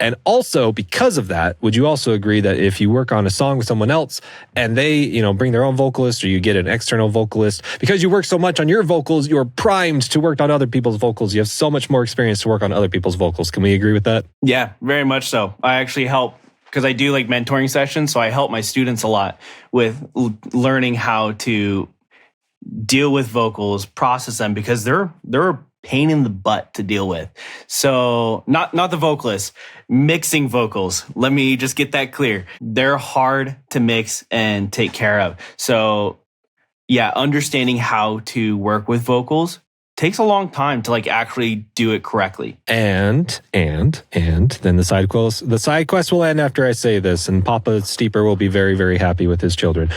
And also, because of that, would you also agree that if you work on a song with someone else and they, bring their own vocalist, or you get an external vocalist, because you work so much on your vocals, you're primed to work on other people's vocals. You have so much more experience to work on other people's vocals. Can we agree with that? Yeah, very much so. I actually help, because I do like mentoring sessions, so I help my students a lot with learning how to deal with vocals, process them, because they're a pain in the butt to deal with. So not the vocalists, mixing vocals. Let me just get that clear. They're hard to mix and take care of. So yeah, understanding how to work with vocals takes a long time to actually do it correctly. And then the side quest will end after I say this, and Papa Steeper will be very, very happy with his children.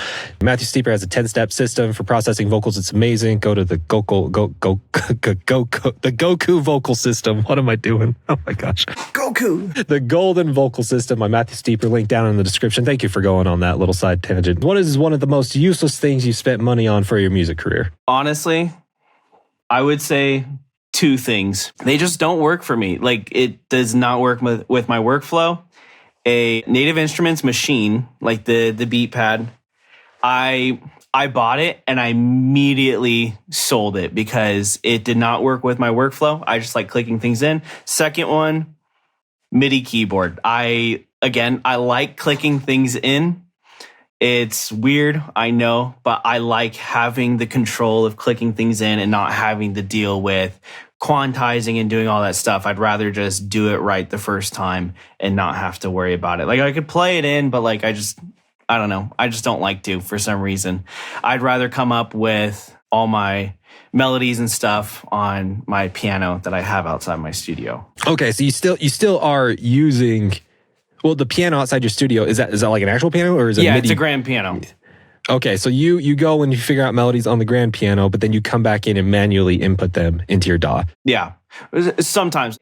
Matthew Steeper has a 10-step system for processing vocals. It's amazing. Go to the Goku vocal system. What am I doing? Oh my gosh. Goku. The golden vocal system by Matthew Steeper, link down in the description. Thank you for going on that little side tangent. What is one of the most useless things you spent money on for your music career? Honestly, I would say two things. They just don't work for me. It does not work with my workflow. A Native Instruments machine, like the beat pad, I bought it and I immediately sold it because it did not work with my workflow. I just like clicking things in. Second one, MIDI keyboard. I like clicking things in. It's weird, I know, but I like having the control of clicking things in and not having to deal with quantizing and doing all that stuff. I'd rather just do it right the first time and not have to worry about it. I could play it in, but I don't know. I just don't like to for some reason. I'd rather come up with all my melodies and stuff on my piano that I have outside my studio. Okay, so you still are using... Well, the piano outside your studio, is that like an actual piano, or is it MIDI? It's a grand piano. Okay, so you go and you figure out melodies on the grand piano, but then you come back in and manually input them into your DAW. Yeah, sometimes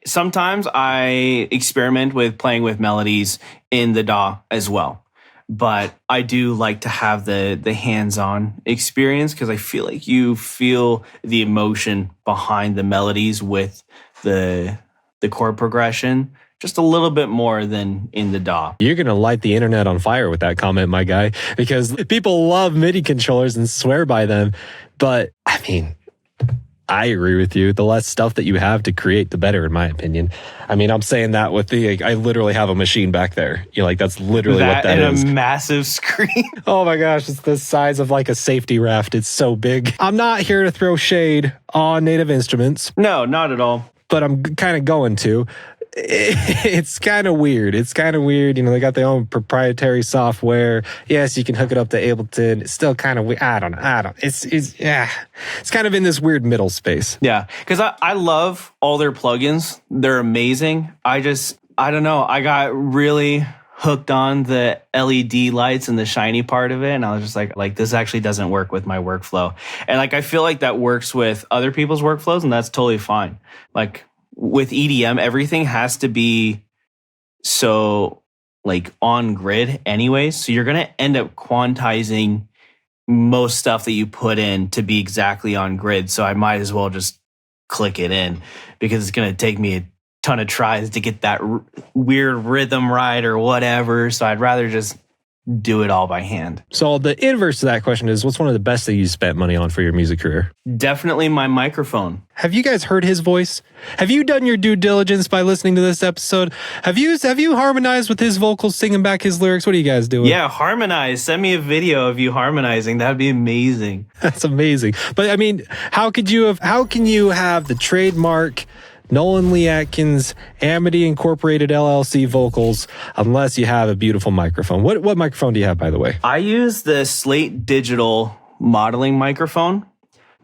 I experiment with playing with melodies in the DAW as well. But I do like to have the hands-on experience, because I feel like you feel the emotion behind the melodies with the chord progression just a little bit more than in the DAW. You're going to light the internet on fire with that comment, my guy, because people love MIDI controllers and swear by them. But I mean, I agree with you. The less stuff that you have to create, the better, in my opinion. I mean, I'm saying that with I literally have a machine back there. That's literally what that is. And a massive screen. Oh my gosh, it's the size of like a safety raft. It's so big. I'm not here to throw shade on Native Instruments. No, not at all. But I'm kind of going to. It's kind of weird. They got their own proprietary software. Yes, you can hook it up to Ableton. It's still kind of weird. I don't. It's kind of in this weird middle space. Yeah, because I love all their plugins. They're amazing. I don't know. I got really hooked on the LED lights and the shiny part of it, and I was just like this actually doesn't work with my workflow. And I feel like that works with other people's workflows, and that's totally fine. With EDM, everything has to be so on grid anyways. So you're going to end up quantizing most stuff that you put in to be exactly on grid. So I might as well just click it in, because it's going to take me a ton of tries to get that weird rhythm right or whatever. So I'd rather just do it all by hand. So the inverse to that question is, what's one of the best things you spent money on for your music career? Definitely my microphone. Have you guys heard his voice? Have you done your due diligence by listening to this episode? Have you harmonized with his vocals, singing back his lyrics? What are you guys doing? Yeah, harmonize. Send me a video of you harmonizing. That'd be amazing. That's amazing. But I mean, how can you have the trademark Nolan Lee Atkins, Amidy Incorporated LLC vocals, unless you have a beautiful microphone? What microphone do you have, by the way? I use the Slate Digital modeling microphone,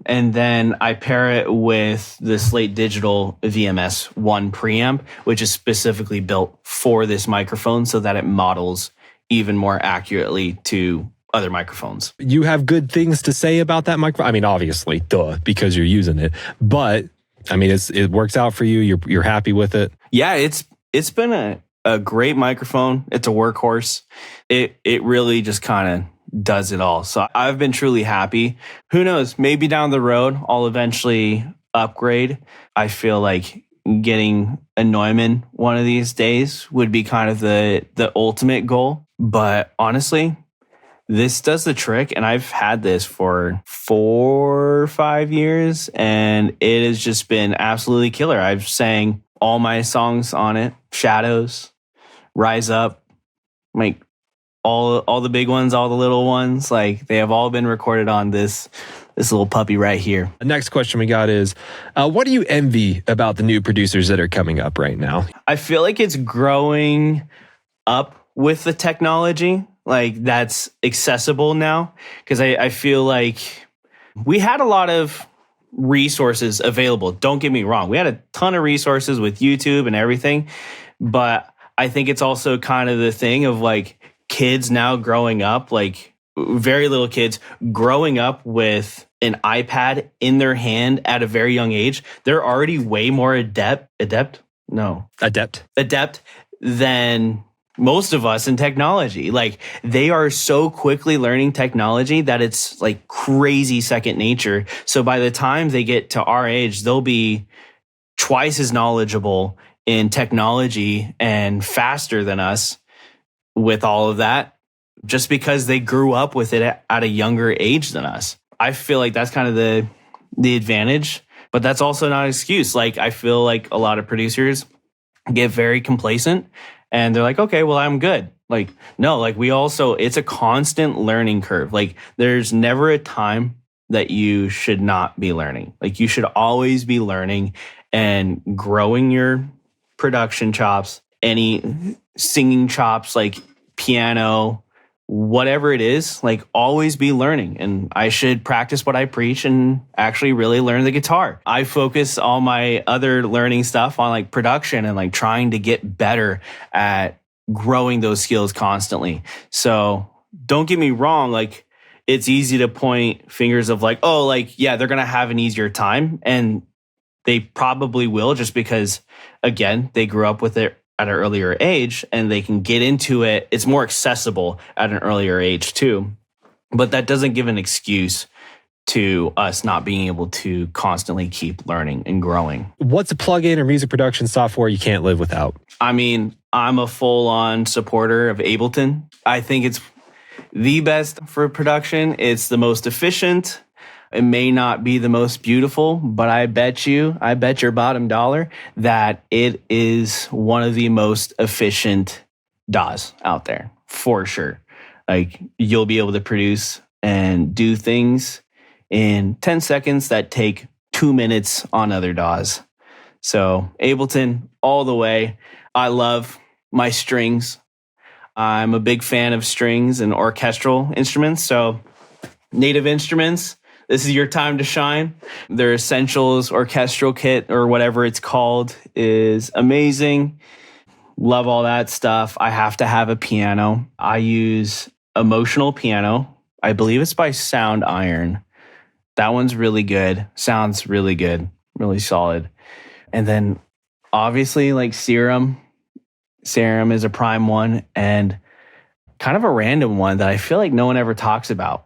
And then I pair it with the Slate Digital VMS1 preamp, which is specifically built for this microphone so that it models even more accurately to other microphones. You have good things to say about that microphone? I mean, obviously, duh, because you're using it. But I mean, it works out for you. You're happy with it. Yeah, it's been a great microphone. It's a workhorse. It really just kind of does it all. So I've been truly happy. Who knows? Maybe down the road, I'll eventually upgrade. I feel like getting a Neumann one of these days would be kind of the ultimate goal. But honestly, this does the trick, and I've had this for 4 or 5 years, and it has just been absolutely killer. I've sang all my songs on it: Shadows, Rise Up, like all the big ones, all the little ones. Like, they have all been recorded on this little puppy right here. The next question we got is, what do you envy about the new producers that are coming up right now? I feel like it's growing up with the technology. Like, that's accessible now, because I feel like we had a lot of resources available. Don't get me wrong. We had a ton of resources with YouTube and everything, but I think it's also kind of the thing of like kids now growing up, like very little kids growing up with an iPad in their hand at a very young age. They're already way more adept than most of us in technology. Like, they are so quickly learning technology that it's like crazy second nature. So by the time they get to our age, they'll be twice as knowledgeable in technology and faster than us with all of that, just because they grew up with it at a younger age than us. I feel like that's kind of the advantage, but that's also not an excuse. Like, I feel like a lot of producers get very complacent and they're like, okay, well, I'm good. Like, no, like it's a constant learning curve. Like, there's never a time that you should not be learning. Like, you should always be learning and growing your production chops, any singing chops, like piano, whatever it is, like, always be learning. And I should practice what I preach and actually really learn the guitar. I focus all my other learning stuff on like production and like trying to get better at growing those skills constantly. So don't get me wrong, like, it's easy to point fingers of like, oh, like, yeah, they're going to have an easier time. And they probably will, just because, again, they grew up with it at an earlier age and they can get into it. It's more accessible at an earlier age too. But that doesn't give an excuse to us not being able to constantly keep learning and growing. What's a plugin or music production software you can't live without? I mean, I'm a full-on supporter of Ableton. I think it's the best for production. It's the most efficient. It may not be the most beautiful, but I bet your bottom dollar that it is one of the most efficient DAWs out there, for sure. Like, you'll be able to produce and do things in 10 seconds that take 2 minutes on other DAWs. So Ableton all the way. I love my strings. I'm a big fan of strings and orchestral instruments. So Native Instruments, this is your time to shine. Their Essentials orchestral kit, or whatever it's called, is amazing. Love all that stuff. I have to have a piano. I use Emotional Piano. I believe it's by Sound Iron. That one's really good. Sounds really good. Really solid. And then obviously, like, Serum. Serum is a prime one, and kind of a random one that I feel like no one ever talks about.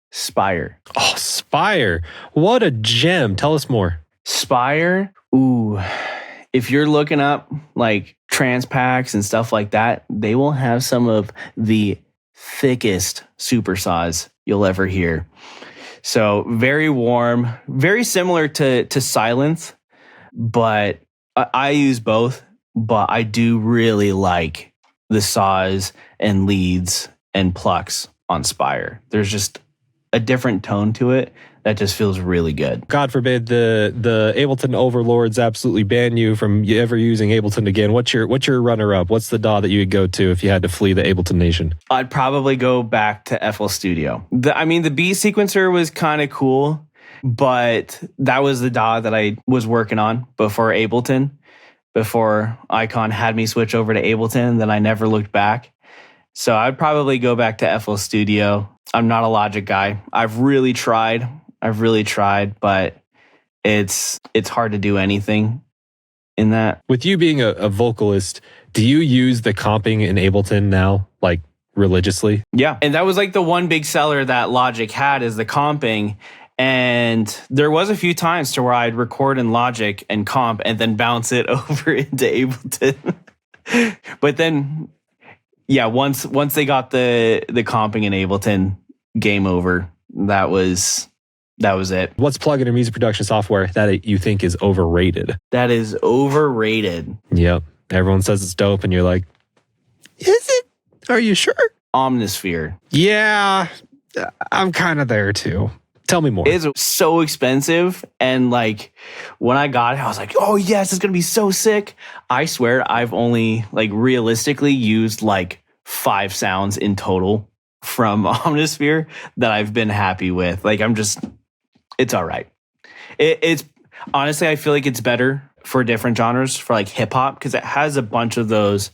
Spire. Oh, Spire. What a gem. Tell us more. Spire. Ooh. If you're looking up like trans packs and stuff like that, they will have some of the thickest super saws you'll ever hear. So very warm, very similar to Silence, but I use both, but I do really like the saws and leads and plucks on Spire. There's just a different tone to it that just feels really good. God forbid the Ableton overlords absolutely ban you from ever using Ableton again. What's your runner-up? What's the DAW that you would go to if you had to flee the Ableton nation? I'd probably go back to FL Studio. The beat sequencer was kind of cool, But that was the DAW that I was working on before Ableton, before Icon had me switch over to Ableton. Then I never looked back. So I'd probably go back to FL Studio. I'm not a Logic guy. I've really tried, but it's hard to do anything in that. With you being a vocalist, do you use the comping in Ableton now, like religiously? Yeah. And that was like the one big seller that Logic had, is the comping. And there was a few times to where I'd record in Logic and comp and then bounce it over into Ableton. But then, yeah, once they got the comping in Ableton, game over. That was it. What's plugin or music production software that you think is overrated? That is overrated. Yep. Everyone says it's dope and you're like, is it? Are you sure? Omnisphere. Yeah, I'm kind of there too. Tell me more. It's so expensive. And like when I got it, I was like, oh yes, it's going to be so sick. I swear I've only like realistically used like 5 sounds in total from Omnisphere that I've been happy with. Like it's all right. It's honestly, I feel like it's better for different genres, for like hip hop, because it has a bunch of those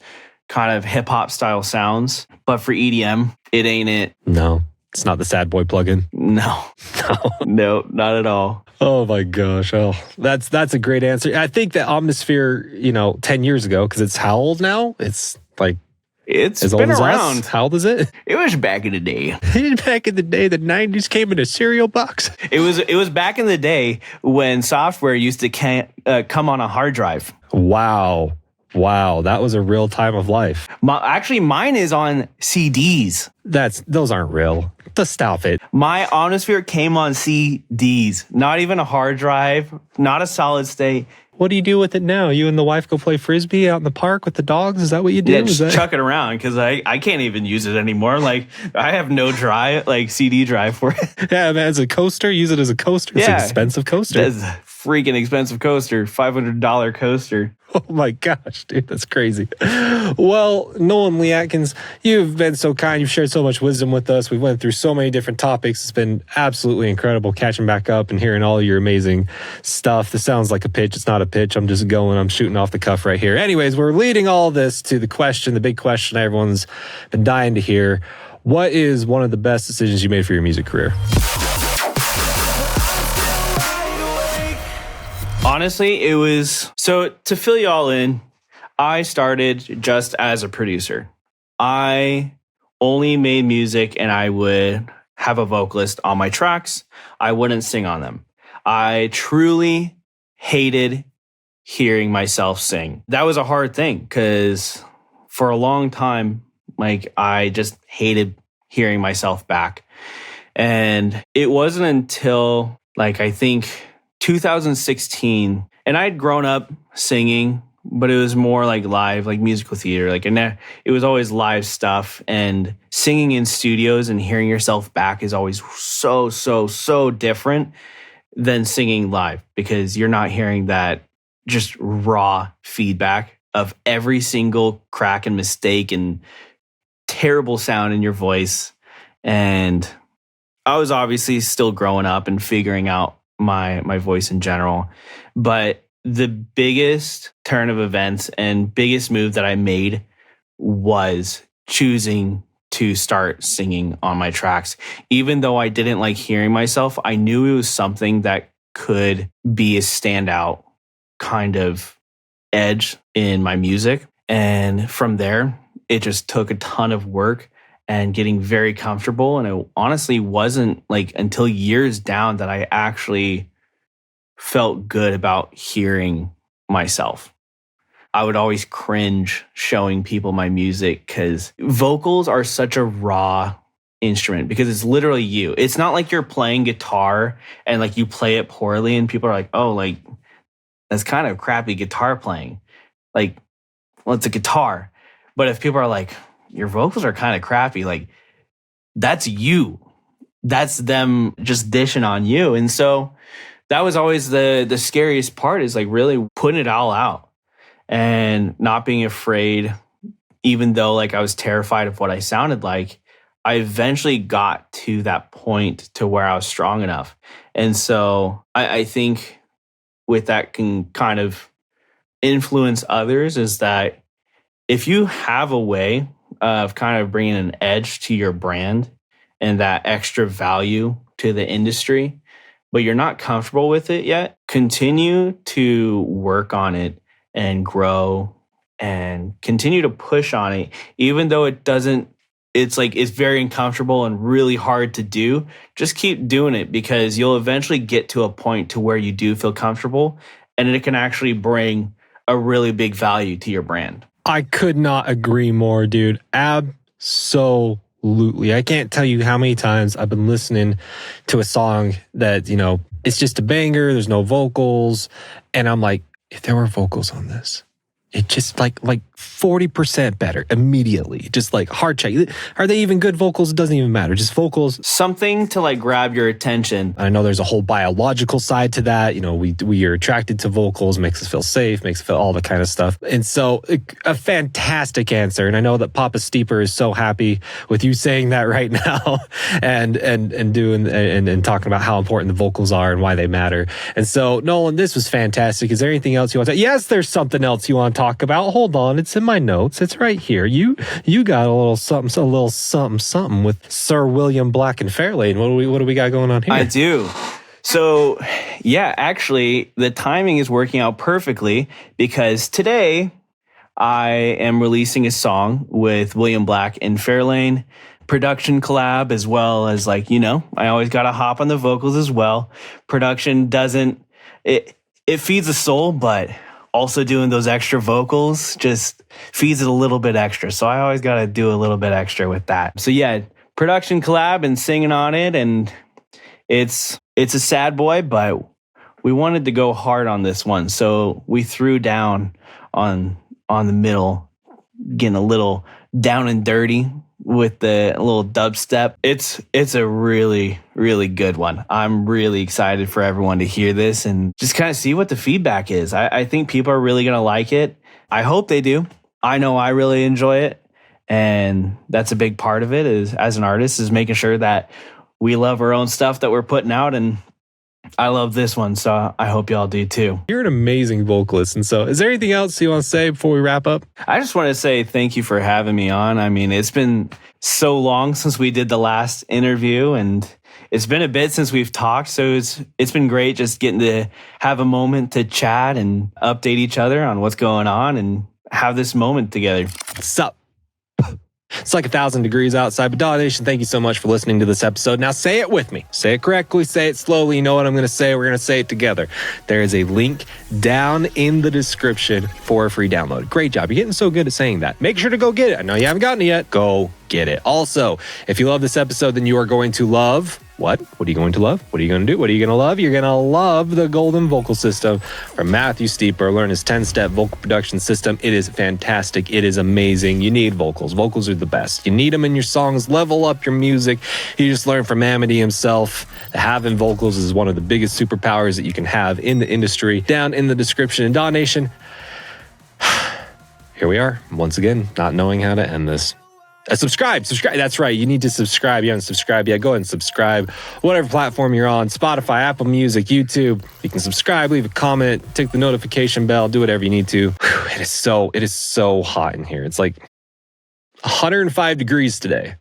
kind of hip hop style sounds. But for EDM, it ain't it. No. It's not the Sad Boy plugin. No, not at all. Oh my gosh. Oh, that's a great answer. I think that Omnisphere, 10 years ago, because it's how old now? It's like it's as been old as around. Us. How old is it? It was back in the day. Back in the day, the 90s came in a cereal box. It was back in the day when software used to come on a hard drive. Wow, that was a real time of life. Actually, mine is on CDs. Those aren't real. Just stop it. My Omnisphere came on CDs, not even a hard drive, not a solid state. What do you do with it now? You and the wife go play Frisbee out in the park with the dogs? Is that what you do? Yeah, just chuck it around because I can't even use it anymore. Like, I have no drive, like CD drive for it. Yeah, man, as a coaster, use it as a coaster. It's an expensive coaster. That's a freaking expensive coaster, $500 coaster. Oh my gosh, dude, that's crazy. Well, Nolan Lee Atkins, you've been so kind. You've shared so much wisdom with us. We went through so many different topics. It's been absolutely incredible catching back up and hearing all your amazing stuff. This sounds like a pitch. It's not a pitch. I'm shooting off the cuff right here. Anyways, we're leading all this to the big question everyone's been dying to hear. What is one of the best decisions you made for your music career? Honestly, it was... So to fill you all in, I started just as a producer. I only made music and I would have a vocalist on my tracks. I wouldn't sing on them. I truly hated hearing myself sing. That was a hard thing because for a long time, like, I just hated hearing myself back. And it wasn't until, like, I think 2016, and I had grown up singing, but it was more like live, like musical theater. Like, and it was always live stuff, and singing in studios and hearing yourself back is always so different than singing live, because you're not hearing that just raw feedback of every single crack and mistake and terrible sound in your voice. And I was obviously still growing up and figuring out my voice in general. But the biggest turn of events and biggest move that I made was choosing to start singing on my tracks. Even though I didn't like hearing myself, I knew it was something that could be a standout kind of edge in my music. And from there, it just took a ton of work and getting very comfortable. And it honestly wasn't like until years down that I actually felt good about hearing myself. I would always cringe showing people my music because vocals are such a raw instrument, because it's literally you. It's not like you're playing guitar and like you play it poorly and people are like, oh, like that's kind of crappy guitar playing. Like, well, it's a guitar. But if people are like, your vocals are kind of crappy, like, that's you. That's them just dishing on you. And so that was always the scariest part, is like really putting it all out and not being afraid, even though like I was terrified of what I sounded like. I eventually got to that point to where I was strong enough. And so I think with that can kind of influence others is that if you have a way of kind of bringing an edge to your brand and that extra value to the industry, but you're not comfortable with it yet, continue to work on it and grow and continue to push on it, even though it's very uncomfortable and really hard to do. Just keep doing it because you'll eventually get to a point to where you do feel comfortable and it can actually bring a really big value to your brand. I could not agree more, dude. Absolutely. I can't tell you how many times I've been listening to a song that, it's just a banger. There's no vocals. And I'm like, if there were vocals on this, it just like 40% better immediately. Just like heart check. Are they even good vocals? It doesn't even matter. Just vocals. Something to like grab your attention. I know there's a whole biological side to that. We are attracted to vocals, makes us feel safe, makes us feel all the kind of stuff. And so a fantastic answer. And I know that Papa Steeper is so happy with you saying that right now and talking about how important the vocals are and why they matter. And so Nolan, this was fantastic. Is there anything else you want to? Yes, there's something else you want to talk about. Hold on. It's in my notes. It's right here. You got a little something with Sir William Black and Fairlane. What do we got going on here? I do. So, yeah, actually, the timing is working out perfectly because today I am releasing a song with William Black and Fairlane, production collab, as well as I always got to hop on the vocals as well. Production it feeds the soul, but also doing those extra vocals just feeds it a little bit extra. So I always got to do a little bit extra with that. So yeah, production collab and singing on it. And it's a sad boy, but we wanted to go hard on this one. So we threw down on the middle, getting a little down and dirty with the little dubstep. It's a really, really good one. I'm really excited for everyone to hear this and just kind of see what the feedback is. I think people are really going to like it. I hope they do. I know I really enjoy it. And that's a big part of it is as an artist is making sure that we love our own stuff that we're putting out. And I love this one, so I hope y'all do too. You're an amazing vocalist. And so is there anything else you want to say before we wrap up? I just want to say thank you for having me on. I mean, it's been so long since we did the last interview and it's been a bit since we've talked. So it's been great just getting to have a moment to chat and update each other on what's going on and have this moment together. Sup? It's like 1,000 degrees outside, but DAW Nation, thank you so much for listening to this episode. Now say it with me. Say it correctly, say it slowly. You know what I'm going to say. We're going to say it together. There is a link down in the description for a free download. Great job. You're getting so good at saying that. Make sure to go get it. I know you haven't gotten it yet. Go get it. Also, if you love this episode, then you are going to love... What? What are you going to love? What are you going to do? What are you going to love? You're going to love the Golden Vocal System from Matthew Steeper. Learn his 10-step vocal production system. It is fantastic. It is amazing. You need vocals. Vocals are the best. You need them in your songs. Level up your music. You just learned from Amidy himself that having vocals is one of the biggest superpowers that you can have in the industry. Down in the description. And DAW Nation, here we are. Once again, not knowing how to end this. Subscribe. That's right. You need to subscribe. You haven't subscribed yet. Go ahead and subscribe. Whatever platform you're on, Spotify, Apple Music, YouTube. You can subscribe, leave a comment, tick the notification bell, do whatever you need to. Whew, it is so hot in here. It's like 105 degrees today.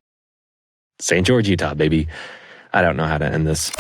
St. George, Utah, baby. I don't know how to end this.